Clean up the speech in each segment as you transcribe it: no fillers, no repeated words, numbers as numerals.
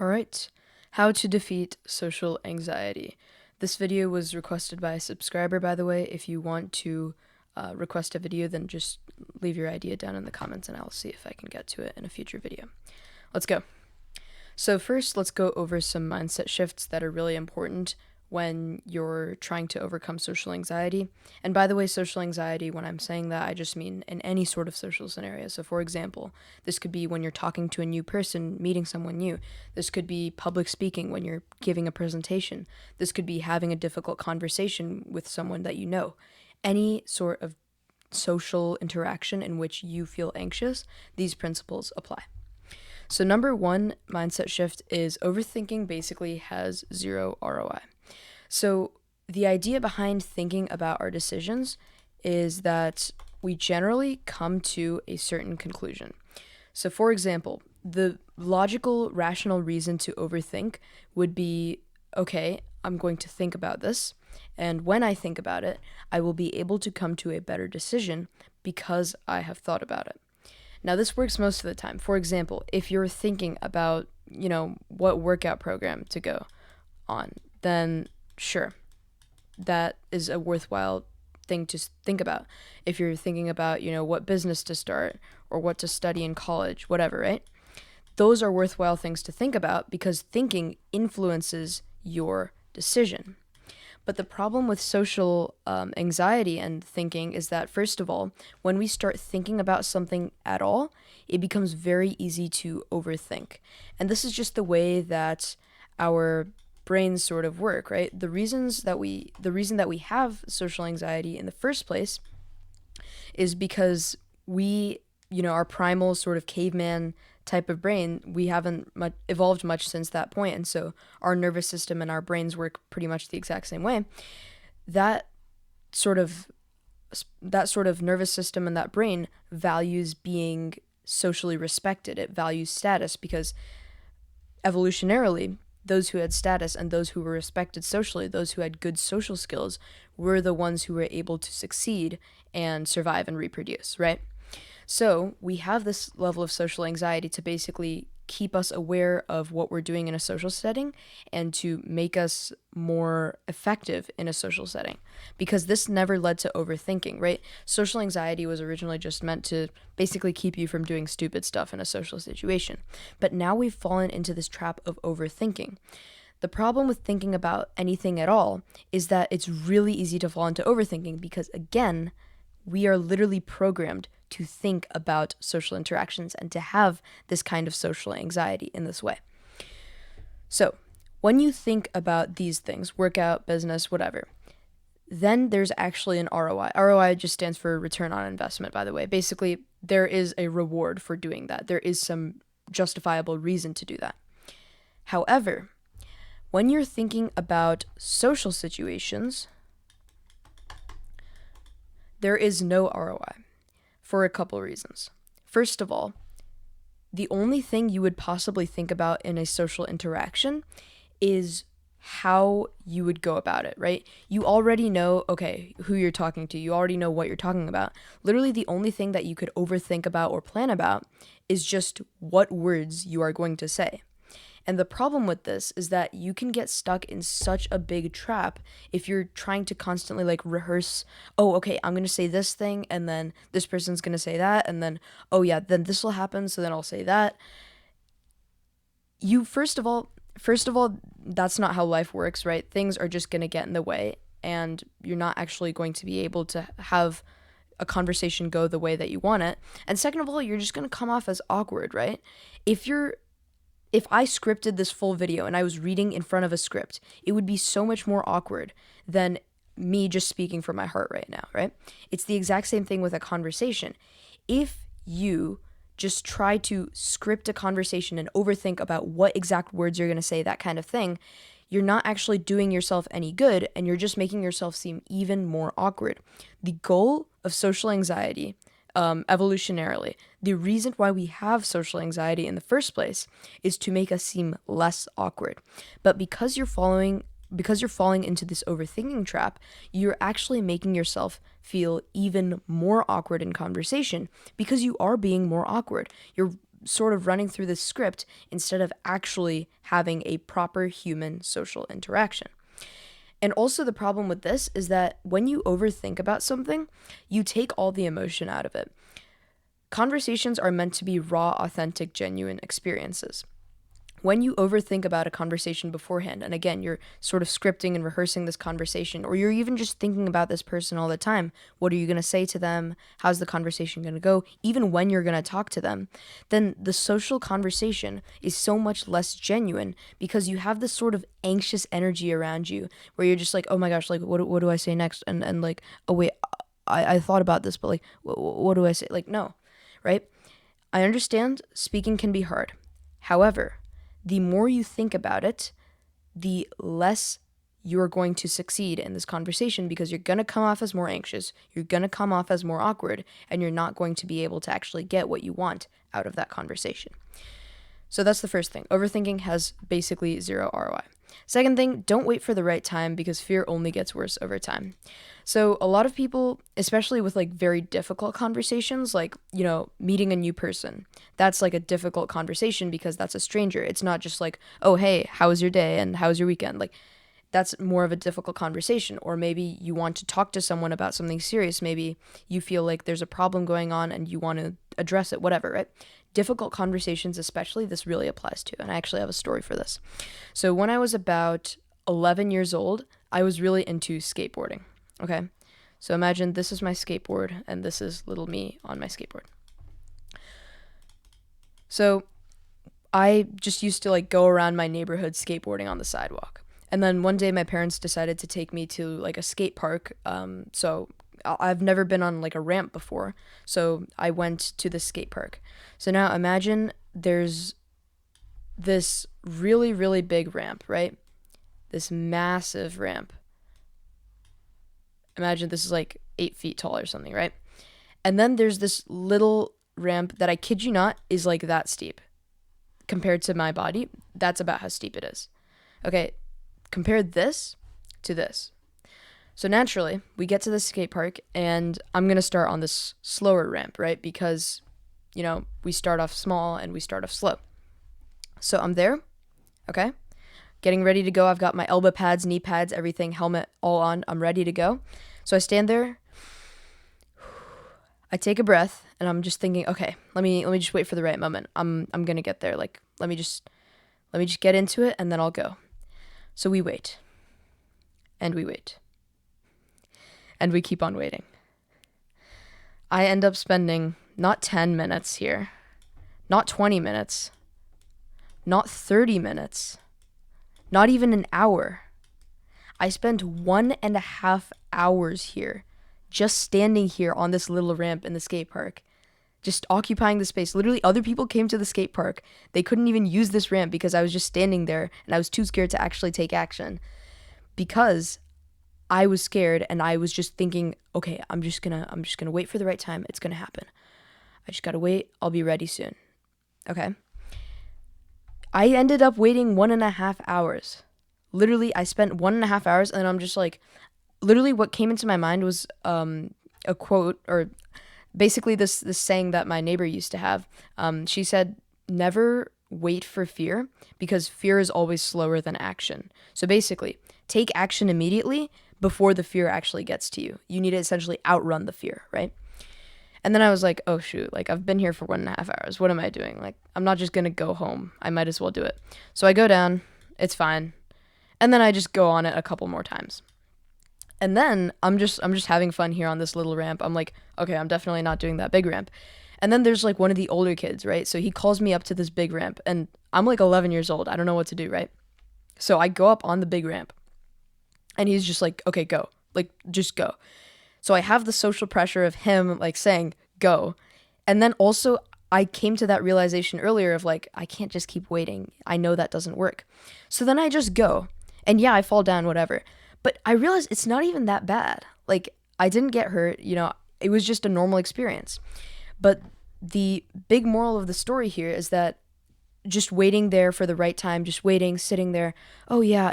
Alright, how to defeat social anxiety. This video was requested by a subscriber, by the way. If you want to request a video, then just leave your idea down in the comments and I'll see if I can get to it in a future video. Let's go. So first, let's go over some mindset shifts that are really important when you're trying to overcome social anxiety. And by the way, social anxiety, when I'm saying that, I just mean in any sort of social scenario. So for example, this could be when you're talking to a new person, meeting someone new. This could be public speaking when you're giving a presentation. This could be having a difficult conversation with someone that you know. Any sort of social interaction in which you feel anxious, these principles apply. So number one mindset shift is overthinking basically has zero ROI. So the idea behind thinking about our decisions is that we generally come to a certain conclusion. So for example, the logical, rational reason to overthink would be, okay, I'm going to think about this, and when I think about it, I will be able to come to a better decision because I have thought about it. Now, this works most of the time. For example, if you're thinking about, what workout program to go on, then sure, that is a worthwhile thing to think about. If you're thinking about, what business to start or what to study in college, whatever, right? Those are worthwhile things to think about because thinking influences your decision. But the problem with social anxiety and thinking is that, first of all, when we start thinking about something at all, it becomes very easy to overthink. And this is just the way that our brains sort of work, right? The reason that we have social anxiety in the first place is because our primal sort of caveman type of brain, we haven't evolved much since that point, and so our nervous system and our brains work pretty much the exact same way. That sort of nervous system and that brain values being socially respected. It values status because evolutionarily, those who had status and those who were respected socially, those who had good social skills, were the ones who were able to succeed and survive and reproduce, right? So we have this level of social anxiety to basically keep us aware of what we're doing in a social setting and to make us more effective in a social setting, because this never led to overthinking, right? Social anxiety was originally just meant to basically keep you from doing stupid stuff in a social situation. But now we've fallen into this trap of overthinking. The problem with thinking about anything at all is that it's really easy to fall into overthinking because, again, we are literally programmed to think about social interactions and to have this kind of social anxiety in this way. So, when you think about these things, workout, business, whatever, then there's actually an ROI. ROI just stands for return on investment, by the way. Basically, there is a reward for doing that. There is some justifiable reason to do that. However, when you're thinking about social situations, there is no ROI for a couple reasons. First of all, the only thing you would possibly think about in a social interaction is how you would go about it, right? You already know, okay, who you're talking to. You already know what you're talking about. Literally, the only thing that you could overthink about or plan about is just what words you are going to say. And the problem with this is that you can get stuck in such a big trap if you're trying to constantly rehearse, oh, okay, I'm going to say this thing and then this person's going to say that and then, oh yeah, then this will happen, so then I'll say that. First of all, that's not how life works, right? Things are just going to get in the way and you're not actually going to be able to have a conversation go the way that you want it. And second of all, you're just going to come off as awkward, right? If I scripted this full video and I was reading in front of a script, it would be so much more awkward than me just speaking from my heart right now, right? It's the exact same thing with a conversation. If you just try to script a conversation and overthink about what exact words you're going to say, that kind of thing, you're not actually doing yourself any good and you're just making yourself seem even more awkward. The goal of social anxiety, evolutionarily, the reason why we have social anxiety in the first place is to make us seem less awkward. But because you're falling into this overthinking trap, you're actually making yourself feel even more awkward in conversation because you are being more awkward. You're sort of running through this script instead of actually having a proper human social interaction. And also, the problem with this is that when you overthink about something, you take all the emotion out of it. Conversations are meant to be raw, authentic, genuine experiences. When you overthink about a conversation beforehand, and again, you're sort of scripting and rehearsing this conversation, or you're even just thinking about this person all the time, what are you going to say to them? How's the conversation going to go? Even when you're going to talk to them, then the social conversation is so much less genuine because you have this sort of anxious energy around you where you're just like, oh my gosh, like, what do I say next? And like, oh wait, I thought about this, but like, what do I say? Like, no, right? I understand speaking can be hard. However, the more you think about it, the less you're going to succeed in this conversation because you're going to come off as more anxious, you're going to come off as more awkward, and you're not going to be able to actually get what you want out of that conversation. So that's the first thing. Overthinking has basically zero ROI. Second thing, don't wait for the right time because fear only gets worse over time. So a lot of people, especially with like very difficult conversations, like, you know, meeting a new person, that's like a difficult conversation because that's a stranger. It's not just like, oh, hey, how was your day and how was your weekend? Like, that's more of a difficult conversation. Or maybe you want to talk to someone about something serious. Maybe you feel like there's a problem going on and you want to address it, whatever, right? Difficult conversations, especially, this really applies to. And I actually have a story for this. So when I was about 11 years old, I was really into skateboarding. Okay, so imagine this is my skateboard and this is little me on my skateboard. So I just used to like go around my neighborhood skateboarding on the sidewalk. And then one day my parents decided to take me to like a skate park. So I've never been on like a ramp before. So I went to the skate park. So now imagine there's this really, really big ramp, right? This massive ramp. Imagine this is like 8 feet tall or something, right? And then there's this little ramp that, I kid you not, is like that steep. Compared to my body, that's about how steep it is. Okay, compare this to this. So naturally, we get to the skate park, and I'm going to start on this slower ramp, right? Because, you know, we start off small and we start off slow. So I'm there, okay? Getting ready to go. I've got my elbow pads, knee pads, everything, helmet all on. I'm ready to go. So I stand there. I take a breath, and I'm just thinking, okay, let me just wait for the right moment. I'm gonna get there. Like, let me just get into it, and then I'll go. So we wait, and we wait, and we keep on waiting. I end up spending not 10 minutes here, not 20 minutes, not 30 minutes. Not even an hour. I spent 1.5 hours here, just standing here on this little ramp in the skate park, just occupying the space. Literally, other people came to the skate park. They couldn't even use this ramp because I was just standing there and I was too scared to actually take action because I was scared and I was just thinking, okay, I'm just gonna wait for the right time. It's gonna happen. I just gotta wait. I'll be ready soon. Okay. I ended up waiting 1.5 hours. Literally, I spent 1.5 hours, and I'm just like, literally what came into my mind was a quote, or basically this saying that my neighbor used to have. She said, never wait for fear, because fear is always slower than action. So basically, take action immediately before the fear actually gets to you. You need to essentially outrun the fear, right? And then I was like, oh shoot, like I've been here for 1.5 hours. What am I doing? Like, I'm not just gonna go home. I might as well do it. So I go down, it's fine. And then I just go on it a couple more times. And then I'm just having fun here on this little ramp. I'm like, okay, I'm definitely not doing that big ramp. And then there's like one of the older kids, right? So he calls me up to this big ramp, and I'm like 11 years old. I don't know what to do, right? So I go up on the big ramp, and he's just like, okay, go. Like, just go. So I have the social pressure of him like saying, go. And then also I came to that realization earlier of like, I can't just keep waiting. I know that doesn't work. So then I just go. And yeah, I fall down, whatever. But I realized it's not even that bad. Like, I didn't get hurt, you know, it was just a normal experience. But the big moral of the story here is that just waiting there for the right time, just waiting, sitting there. Oh yeah,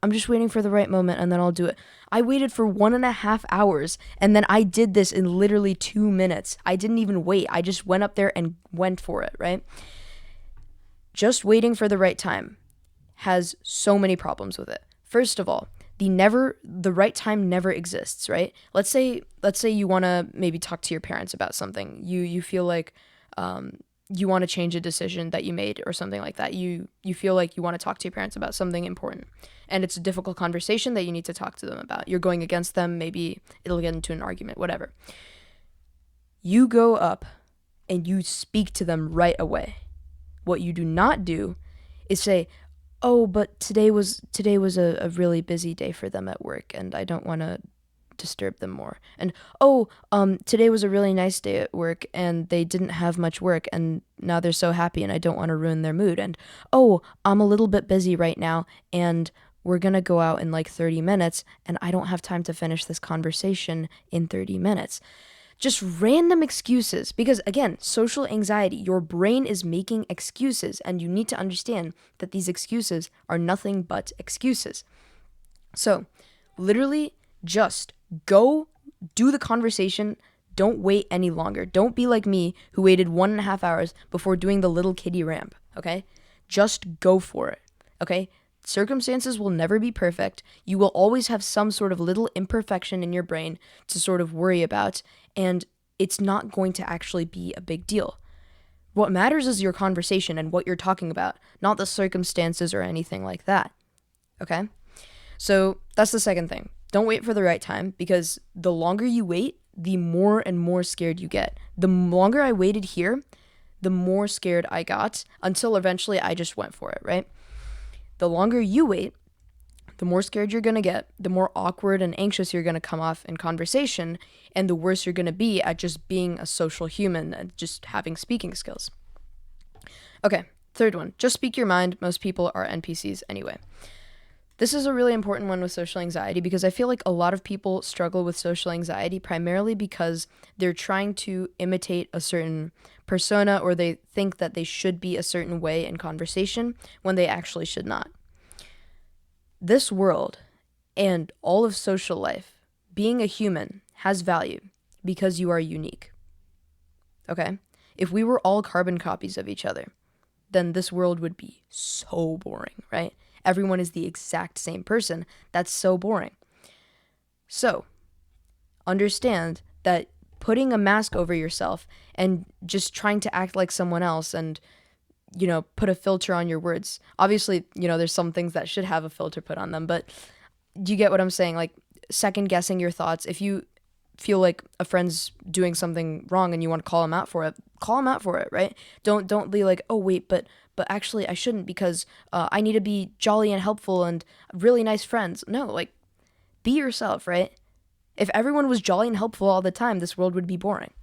I'm just waiting for the right moment and then I'll do it. I waited for 1.5 hours and then I did this in literally 2 minutes. I didn't even wait. I just went up there and went for it, right? Just waiting for the right time has so many problems with it. First of all, the right time never exists, right? Let's say you want to maybe talk to your parents about something. You feel like you want to change a decision that you made or something like that. You feel like you want to talk to your parents about something important, and it's a difficult conversation that you need to talk to them about. You're going against them, maybe it'll get into an argument, whatever. You go up and you speak to them right away. What you do not do is say, "Oh, but today was a really busy day for them at work and I don't want to disturb them more." And today was a really nice day at work and they didn't have much work and now they're so happy and I don't want to ruin their mood. And I'm a little bit busy right now and we're going to go out in like 30 minutes and I don't have time to finish this conversation in 30 minutes. Just random excuses, because again, social anxiety, your brain is making excuses and you need to understand that these excuses are nothing but excuses. So literally just go do the conversation. Don't wait any longer. Don't be like me who waited 1.5 hours before doing the little kiddie ramp, okay? Just go for it, okay? Circumstances will never be perfect. You will always have some sort of little imperfection in your brain to sort of worry about, and it's not going to actually be a big deal. What matters is your conversation and what you're talking about, not the circumstances or anything like that, okay? So that's the second thing. Don't wait for the right time, because the longer you wait, the more and more scared you get. The longer I waited here, the more scared I got, until eventually I just went for it, right? The longer you wait, the more scared you're going to get, the more awkward and anxious you're going to come off in conversation, and the worse you're going to be at just being a social human and just having speaking skills. Okay, third one, just speak your mind. Most people are NPCs anyway. This is a really important one with social anxiety, because I feel like a lot of people struggle with social anxiety primarily because they're trying to imitate a certain persona, or they think that they should be a certain way in conversation when they actually should not. This world and all of social life, being a human, has value because you are unique. Okay? If we were all carbon copies of each other, then this world would be so boring, right? Everyone is the exact same person. That's so boring. So, understand that putting a mask over yourself and just trying to act like someone else and, put a filter on your words. Obviously, there's some things that should have a filter put on them, but do you get what I'm saying? Like, second guessing your thoughts. If you feel like a friend's doing something wrong and you want to call them out for it, right? Don't be like, oh wait, but actually I shouldn't, because I need to be jolly and helpful and really nice friends. No, like, be yourself, right? If everyone was jolly and helpful all the time, this world would be boring.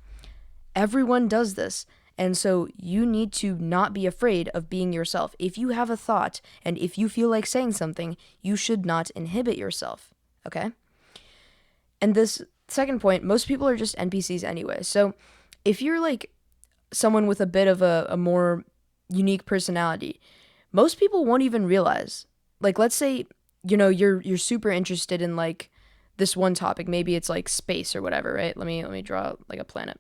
Everyone does this. And so you need to not be afraid of being yourself. If you have a thought and if you feel like saying something, you should not inhibit yourself, okay? And this second point, most people are just NPCs anyway. So if you're like someone with a bit of a more unique personality, most people won't even realize. Like, let's say, you're super interested in like this one topic. Maybe it's like space or whatever, right? Let me draw like a planet.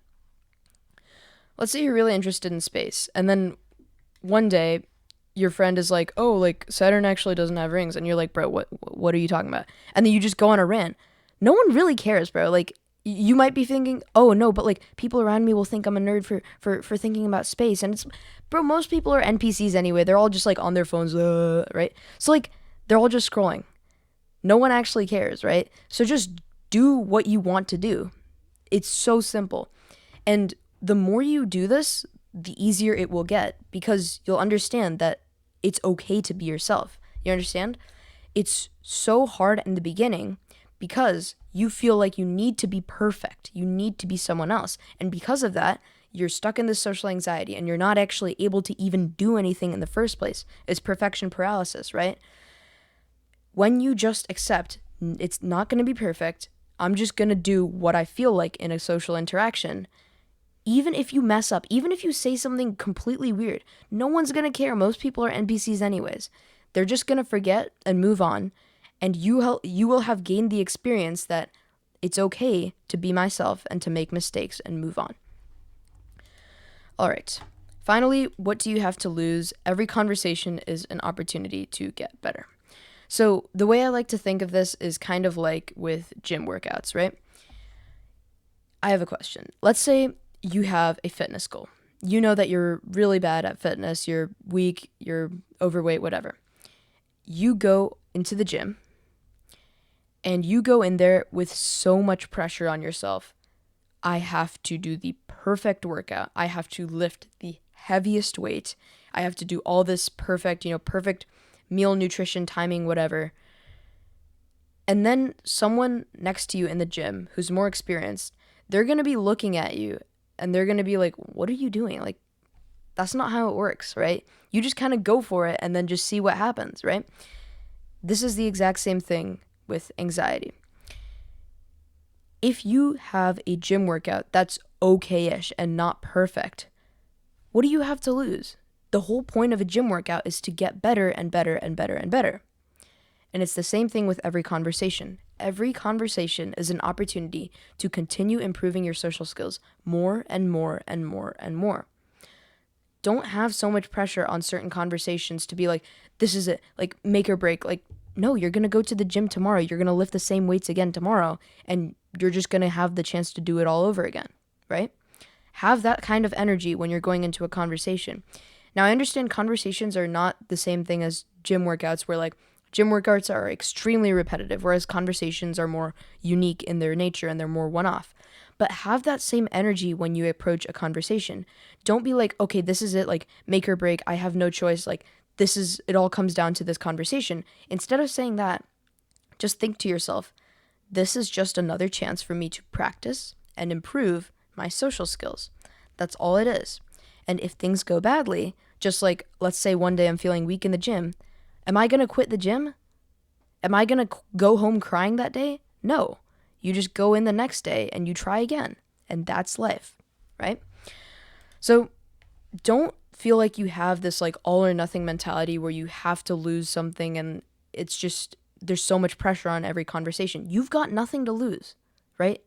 Let's say you're really interested in space, and then one day your friend is like, "Oh, like Saturn actually doesn't have rings," and you're like, "Bro, what are you talking about?" And then you just go on a rant. No one really cares, bro. Like, you might be thinking, "Oh no," but like people around me will think I'm a nerd for thinking about space, and it's, bro, most people are NPCs anyway. They're all just like on their phones, right? So like they're all just scrolling. No one actually cares, right? So just do what you want to do. It's so simple. And the more you do this, the easier it will get, because you'll understand that it's okay to be yourself. You understand? It's so hard in the beginning because you feel like you need to be perfect. You need to be someone else. And because of that, you're stuck in this social anxiety and you're not actually able to even do anything in the first place. It's perfection paralysis, right? When you just accept it's not going to be perfect, I'm just going to do what I feel like in a social interaction, Even if you mess up, even if you say something completely weird, no one's going to care. Most people are NPCs anyways. They're just going to forget and move on. And you will have gained the experience that it's okay to be myself and to make mistakes and move on. All right. Finally, what do you have to lose? Every conversation is an opportunity to get better. So the way I like to think of this is kind of like with gym workouts, right? I have a question. Let's say you have a fitness goal. You know that you're really bad at fitness, you're weak, you're overweight, whatever. You go into the gym and you go in there with so much pressure on yourself. I have to do the perfect workout. I have to lift the heaviest weight. I have to do all this perfect, perfect meal, nutrition, timing, whatever. And then someone next to you in the gym who's more experienced, they're going to be looking at you and they're going to be like, what are you doing? Like, that's not how it works, right? You just kind of go for it and then just see what happens, right? This is the exact same thing with anxiety. If you have a gym workout that's okay-ish and not perfect, what do you have to lose? The whole point of a gym workout is to get better and better and better and better. And it's the same thing with every conversation. Every conversation is an opportunity to continue improving your social skills more and more and more and more. Don't have so much pressure on certain conversations to be like, this is it, like make or break. Like, no, you're going to go to the gym tomorrow. You're going to lift the same weights again tomorrow, and you're just going to have the chance to do it all over again, right? Have that kind of energy when you're going into a conversation. Now, I understand conversations are not the same thing as gym workouts, where like gym workouts are extremely repetitive, whereas conversations are more unique in their nature and they're more one-off. But have that same energy when you approach a conversation. Don't be like, okay, this is it, like make or break. I have no choice. Like it all comes down to this conversation. Instead of saying that, just think to yourself, this is just another chance for me to practice and improve my social skills. That's all it is. And if things go badly, just like, let's say one day I'm feeling weak in the gym, am I going to quit the gym? Am I going to go home crying that day? No. You just go in the next day and you try again. And that's life, right? So don't feel like you have this like all or nothing mentality where you have to lose something and it's just, there's so much pressure on every conversation. You've got nothing to lose, right?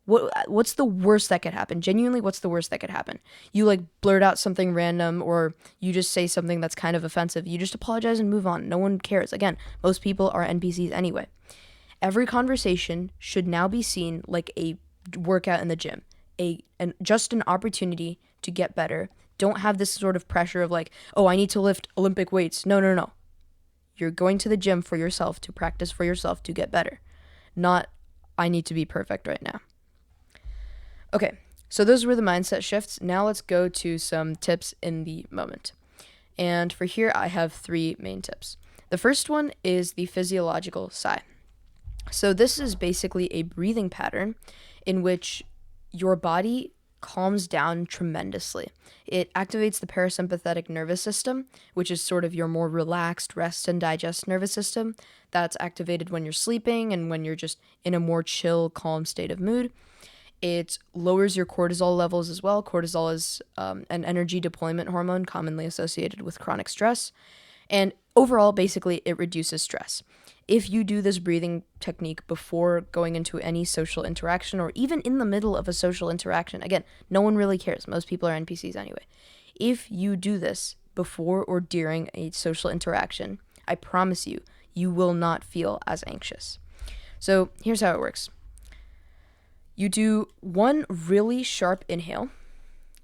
What's the worst that could happen? Genuinely, what's the worst that could happen? You like blurt out something random, or you just say something that's kind of offensive. You just apologize and move on. No one cares. Again, most people are NPCs anyway. Every conversation should now be seen like a workout in the gym, just an opportunity to get better. Don't have this sort of pressure of like, oh, I need to lift Olympic weights. No. You're going to the gym for yourself, to practice for yourself, to get better. Not, I need to be perfect right now. Okay, so those were the mindset shifts. Now let's go to some tips in the moment. And for here, I have 3 main tips. The first one is the physiological sigh. So this is basically a breathing pattern in which your body calms down tremendously. It activates the parasympathetic nervous system, which is sort of your more relaxed rest and digest nervous system. That's activated when you're sleeping and when you're just in a more chill, calm state of mood. It lowers your cortisol levels as well. Cortisol is an energy deployment hormone commonly associated with chronic stress. And overall, basically, it reduces stress. If you do this breathing technique before going into any social interaction or even in the middle of a social interaction, again, no one really cares. Most people are NPCs anyway. If you do this before or during a social interaction, I promise you, you will not feel as anxious. So here's how it works. You do one really sharp inhale.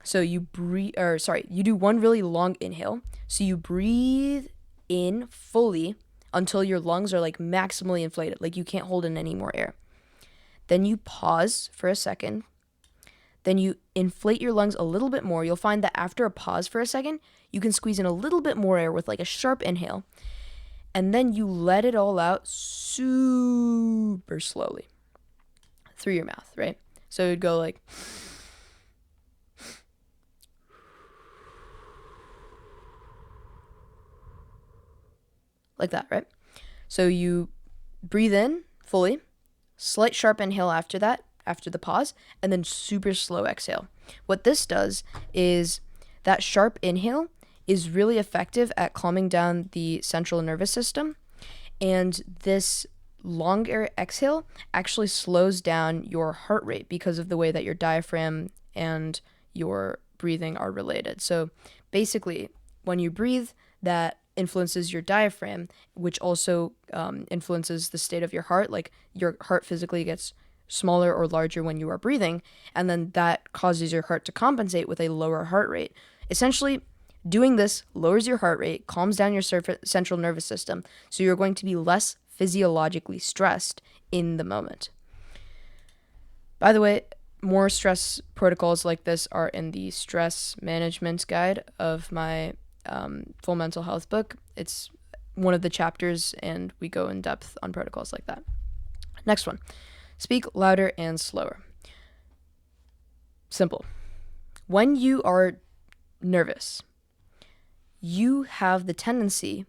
So you do one really long inhale. So you breathe in fully until your lungs are like maximally inflated, like you can't hold in any more air. Then you pause for a second. Then you inflate your lungs a little bit more. You'll find that after a pause for a second, you can squeeze in a little bit more air with like a sharp inhale. And then you let it all out super slowly through your mouth, right? So it'd go like that, right? So you breathe in fully, slight sharp inhale after that, after the pause, and then super slow exhale. What this does is that sharp inhale is really effective at calming down the central nervous system, and this long air exhale actually slows down your heart rate because of the way that your diaphragm and your breathing are related. So basically, when you breathe, that influences your diaphragm, which also influences the state of your heart. Like your heart physically gets smaller or larger when you are breathing, and then that causes your heart to compensate with a lower heart rate. Essentially, doing this lowers your heart rate, calms down your central nervous system, so you're going to be less physiologically stressed in the moment. By the way, more stress protocols like this are in the stress management guide of my full mental health book. It's one of the chapters, and we go in depth on protocols like that. Next one, speak louder and slower. Simple. When you are nervous, you have the tendency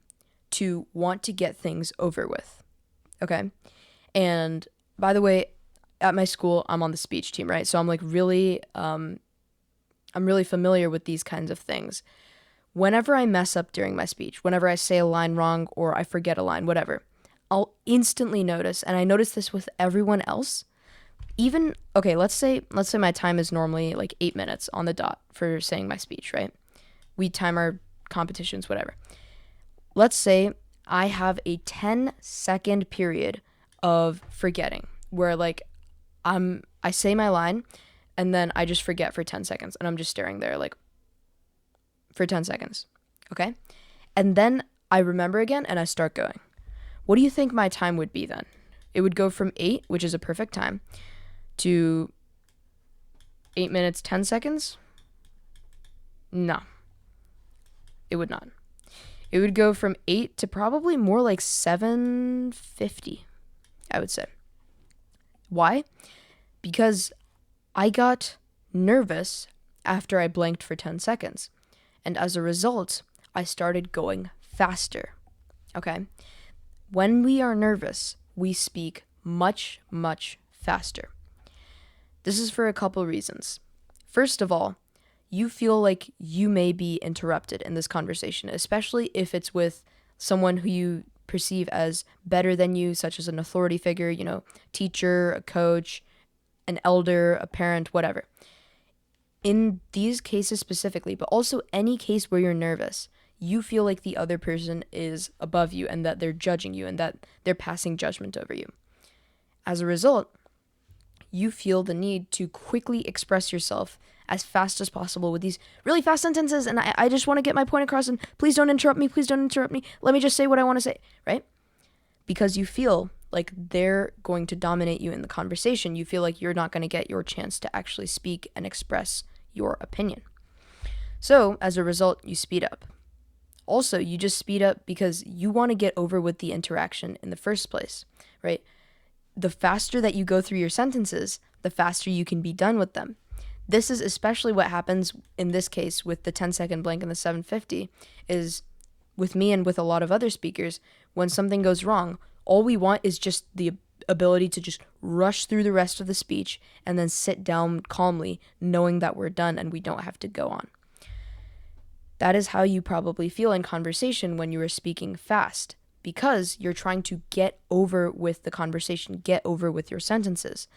to want to get things over with, okay? And by the way, at my school, I'm on the speech team, right? So I'm really familiar with these kinds of things. Whenever I mess up during my speech, whenever I say a line wrong or I forget a line, whatever, I'll instantly notice, and I notice this with everyone else. Even, okay, let's say my time is normally like 8 minutes on the dot for saying my speech, right? We time our competitions, whatever. Let's say I have a 10-second period of forgetting where like I say my line and then I just forget for 10 seconds and I'm just staring there like for 10 seconds. Okay? And then I remember again and I start going. What do you think my time would be then? It would go from 8, which is a perfect time, to 8 minutes, 10 seconds? No. It would not. It would go from 8 to probably more like 7:50, I would say. Why? Because I got nervous after I blanked for 10 seconds. And as a result, I started going faster. Okay? When we are nervous, we speak much, much faster. This is for a couple reasons. First of all, you feel like you may be interrupted in this conversation, especially if it's with someone who you perceive as better than you, such as an authority figure, teacher, a coach, an elder, a parent, whatever. In these cases specifically, but also any case where you're nervous, you feel like the other person is above you and that they're judging you and that they're passing judgment over you. As a result, you feel the need to quickly express yourself as fast as possible with these really fast sentences, and I just want to get my point across, and please don't interrupt me, let me just say what I want to say, right? Because you feel like they're going to dominate you in the conversation. You feel like you're not going to get your chance to actually speak and express your opinion. So, as a result, you speed up. Also, you just speed up because you want to get over with the interaction in the first place, right? The faster that you go through your sentences, the faster you can be done with them. This is especially what happens in this case with the 10-second blank and the 750, is with me and with a lot of other speakers, when something goes wrong, all we want is just the ability to just rush through the rest of the speech and then sit down calmly, knowing that we're done and we don't have to go on. That is how you probably feel in conversation when you are speaking fast, because you're trying to get over with the conversation, get over with your sentences.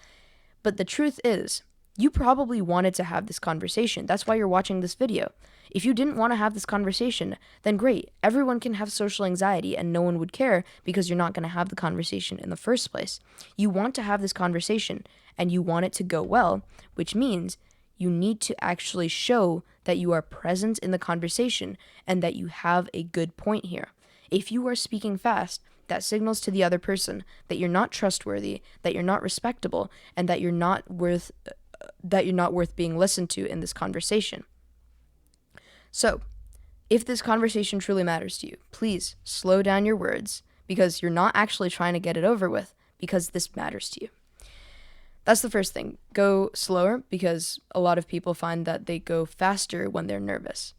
But the truth is, you probably wanted to have this conversation. That's why you're watching this video. If you didn't want to have this conversation, then great. Everyone can have social anxiety and no one would care because you're not going to have the conversation in the first place. You want to have this conversation and you want it to go well, which means you need to actually show that you are present in the conversation and that you have a good point here. If you are speaking fast, that signals to the other person that you're not trustworthy, that you're not respectable, and that you're not worth being listened to in this conversation. So, if this conversation truly matters to you, please slow down your words, because you're not actually trying to get it over with, because this matters to you. That's the first thing. Go slower, because a lot of people find that they go faster when they're nervous.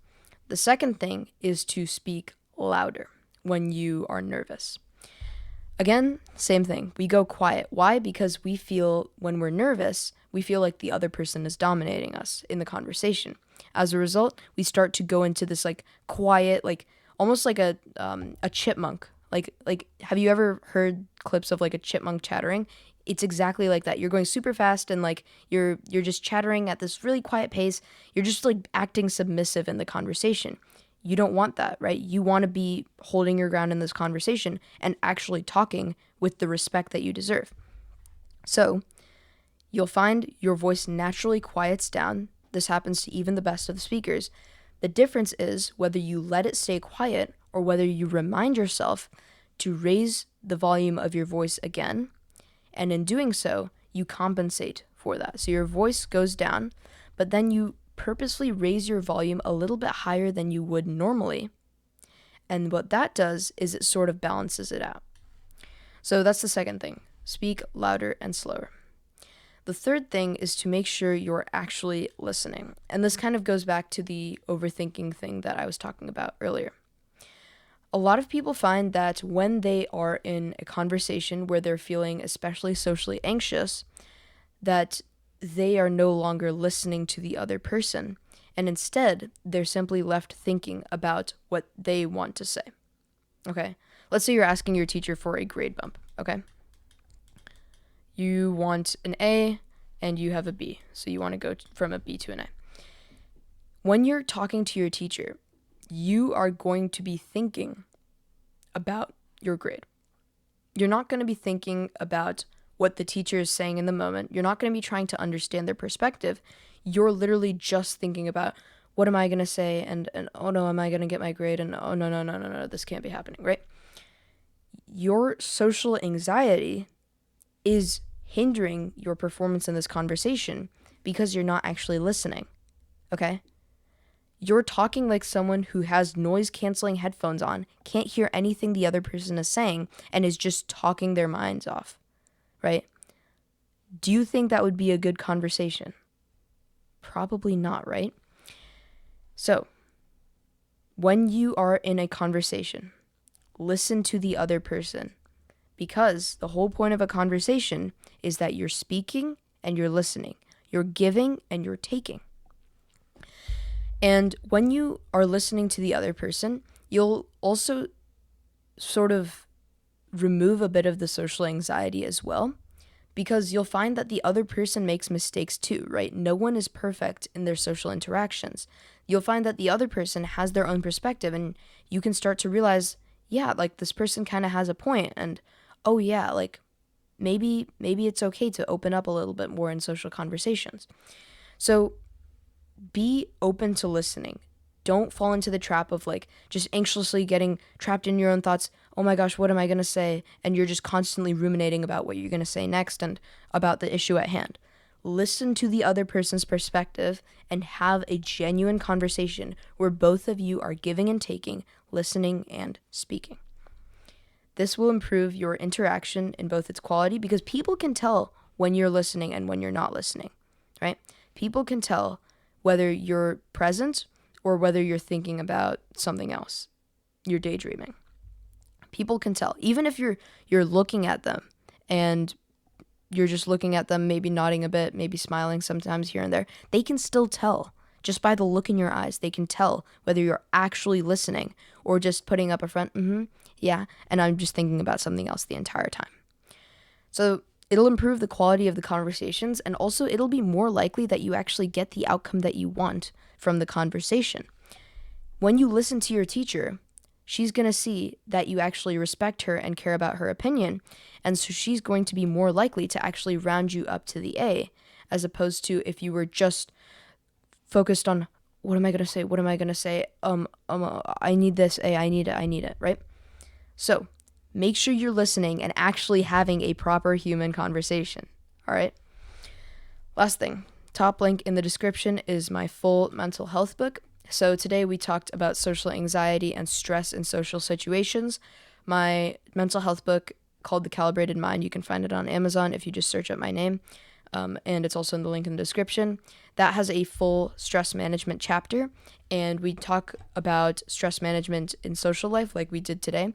The second thing is to speak louder when you are nervous. Again, same thing. We go quiet. Why? Because we feel, when we're nervous, we feel like the other person is dominating us in the conversation. As a result, we start to go into this like quiet, like almost like a chipmunk. Like have you ever heard clips of like a chipmunk chattering? It's exactly like that. You're going super fast and like you're just chattering at this really quiet pace. You're just like acting submissive in the conversation. You don't want that, right? You want to be holding your ground in this conversation and actually talking with the respect that you deserve. So, you'll find your voice naturally quiets down. This happens to even the best of the speakers. The difference is whether you let it stay quiet or whether you remind yourself to raise the volume of your voice again. And in doing so, you compensate for that. So your voice goes down, but then you purposely raise your volume a little bit higher than you would normally. And what that does is it sort of balances it out. So that's the second thing. Speak louder and slower. The third thing is to make sure you're actually listening. And this kind of goes back to the overthinking thing that I was talking about earlier. A lot of people find that when they are in a conversation where they're feeling especially socially anxious, that they are no longer listening to the other person, and instead, they're simply left thinking about what they want to say. Okay? Let's say you're asking your teacher for a grade bump, okay? You want an A and you have a B, so you want to go from a B to an A. When you're talking to your teacher, you are going to be thinking about your grade. You're not going to be thinking about what the teacher is saying in the moment. You're not going to be trying to understand their perspective. You're literally just thinking about, what am I going to say? And oh no, am I going to get my grade? And oh no, this can't be happening, right? Your social anxiety is hindering your performance in this conversation because you're not actually listening, okay? You're talking like someone who has noise-canceling headphones on, can't hear anything the other person is saying, and is just talking their minds off, right? Do you think that would be a good conversation? Probably not, right? So, when you are in a conversation, listen to the other person, because the whole point of a conversation is that you're speaking and you're listening. You're giving and you're taking. And when you are listening to the other person, you'll also sort of remove a bit of the social anxiety as well, because you'll find that the other person makes mistakes too, right? No one is perfect in their social interactions. You'll find that the other person has their own perspective, and you can start to realize, yeah, like this person kind of has a point, and oh yeah, like maybe it's okay to open up a little bit more in social conversations. So be open to listening. Don't fall into the trap of like just anxiously getting trapped in your own thoughts. Oh my gosh, what am I going to say? And you're just constantly ruminating about what you're going to say next and about the issue at hand. Listen to the other person's perspective and have a genuine conversation where both of you are giving and taking, listening and speaking. This will improve your interaction in both its quality, because people can tell when you're listening and when you're not listening, right? People can tell whether you're present or whether you're thinking about something else. You're daydreaming. People can tell. Even if you're looking at them and you're just looking at them, maybe nodding a bit, maybe smiling sometimes here and there, they can still tell. Just by the look in your eyes, they can tell whether you're actually listening or just putting up a front, yeah, and I'm just thinking about something else the entire time. So it'll improve the quality of the conversations, and also it'll be more likely that you actually get the outcome that you want from the conversation. When you listen to your teacher, she's going to see that you actually respect her and care about her opinion, and so she's going to be more likely to actually round you up to the A, as opposed to if you were just focused on, what am I going to say? What am I going to say? I need this A, I need it, right? So make sure you're listening and actually having a proper human conversation, all right? Last thing, top link in the description is my full mental health book. So today we talked about social anxiety and stress in social situations. My mental health book called The Calibrated Mind, you can find it on Amazon if you just search up my name. and it's also in the link in the description. That has a full stress management chapter, and we talk about stress management in social life like we did today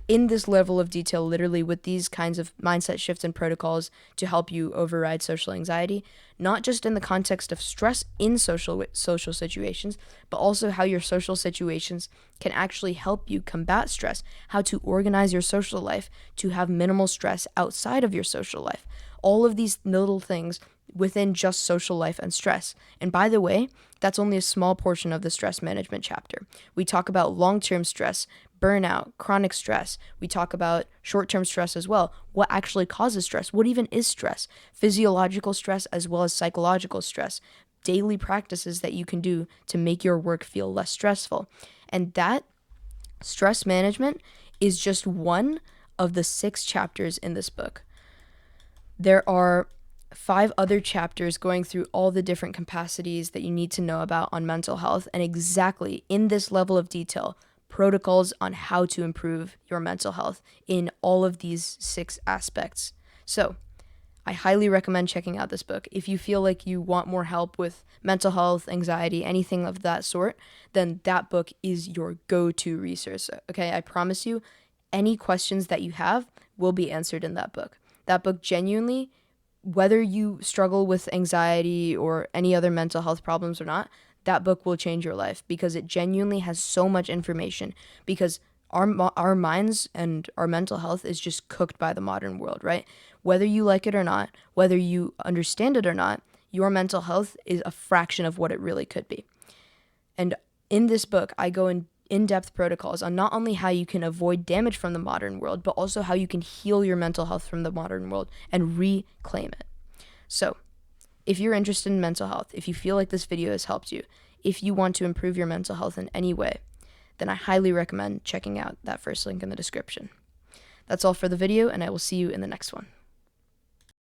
in this level of detail, literally with these kinds of mindset shifts and protocols to help you override social anxiety, not just in the context of stress in social situations, but also how your social situations can actually help you combat stress, how to organize your social life to have minimal stress outside of your social life. All of these little things within just social life and stress. And by the way, that's only a small portion of the stress management chapter. We talk about long-term stress, burnout, chronic stress. We talk about short-term stress as well. What actually causes stress? What even is stress? Physiological stress as well as psychological stress. Daily practices that you can do to make your work feel less stressful. And that stress management is just one of the 6 chapters in this book. There are 5 other chapters going through all the different capacities that you need to know about on mental health, and exactly in this level of detail, protocols on how to improve your mental health in all of these 6 aspects. So I highly recommend checking out this book. If you feel like you want more help with mental health, anxiety, anything of that sort, then that book is your go-to resource. Okay, I promise you, any questions that you have will be answered in that book. That book genuinely, whether you struggle with anxiety or any other mental health problems or not, that book will change your life because it genuinely has so much information, because our minds and our mental health is just cooked by the modern world, right? Whether you like it or not, whether you understand it or not, your mental health is a fraction of what it really could be. And in this book, I go in-depth protocols on not only how you can avoid damage from the modern world, but also how you can heal your mental health from the modern world and reclaim it. So, if you're interested in mental health, if you feel like this video has helped you, if you want to improve your mental health in any way, then I highly recommend checking out that first link in the description. That's all for the video, and I will see you in the next one.